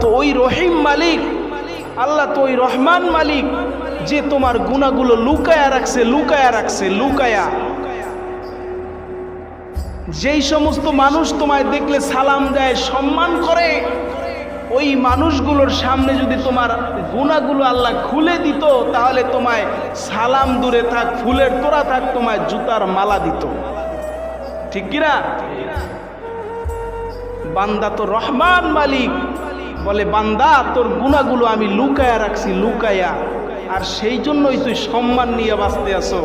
তো ওই রহিম মালিক, আল্লাহ তো ওই রহমান মালিক যে তোমার গুনাহগুলো লুকায়া রাখছে, লুকায়া। যেই সমস্ত মানুষ তোমায় দেখলে সালাম দেয়, সম্মান করে, ওই মানুষগুলোর সামনে যদি তোমার গুনাহগুলো আল্লাহ খুলে দিত, তাহলে তোমায় সালাম দূরে থাক, ফুলের তোড়া থাক, তোমায় জুতার মালা দিত। ঠিক কিনা? বান্দা তো রহমান মালিক বলে, বান্দা তোর গুনাহগুলো আমি লুকায়া রাখছি, লুকায়া। আর সেই জন্যই তুই সম্মান নিয়ে বাঁচতে আসো,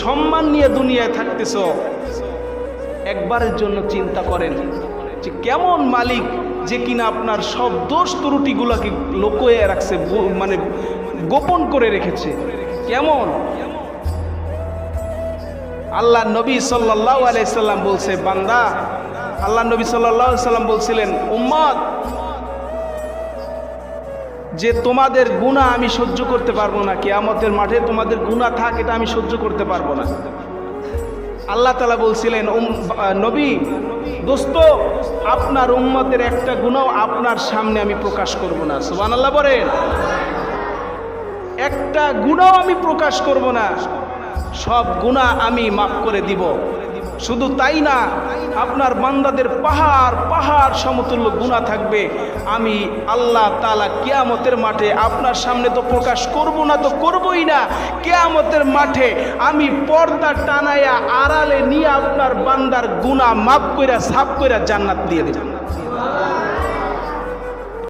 সম্মান নিয়ে দুনিয়ায় থাকতেছ। একবারের জন্য চিন্তা করেন যে কেমন মালিক, যে কিনা আপনার সব দোষ ত্রুটিগুলোকে লুকিয়ে রাখছে, মানে গোপন করে রেখেছে। কেমন? আল্লাহ নবী সাল্লাল্লাহু আলাইহি সাল্লাম বলছে, বান্দা, আল্লাহ নবী সাল্লাল্লাহু আলাইহি সাল্লাম বলছিলেন, উম্মত, যে তোমাদের গুনাহ আমি সহ্য করতে পারবো না, কিয়ামতের মাঠে তোমাদের গুনাহ থাক, এটা আমি সহ্য করতে পারবো না। আল্লাহ তাআলা বলছিলেন, নবী দোস্ত, আপনার উম্মতের একটা গুনাহ আপনার সামনে আমি প্রকাশ করব না। সুবহানাল্লাহ বলেন। একটা গুনাহ আমি প্রকাশ করব না, সব গুনাহ আমি মাফ করে দিব। শুধু তাই না, আপনার বান্দাদের পাহাড় পাহাড় সমতুল্য গুনাহ থাকবে, আমি আল্লাহ তাআলা কিয়ামতের মাঠে আপনার সামনে তো প্রকাশ করব না, তো করবই না। কিয়ামতের মাঠে আমি পর্দা টানায়া আড়ালে নিয়ে আপনার বান্দার গুনাহ মাফ কইরা সাফ কইরা জান্নাত দিয়ে দেব।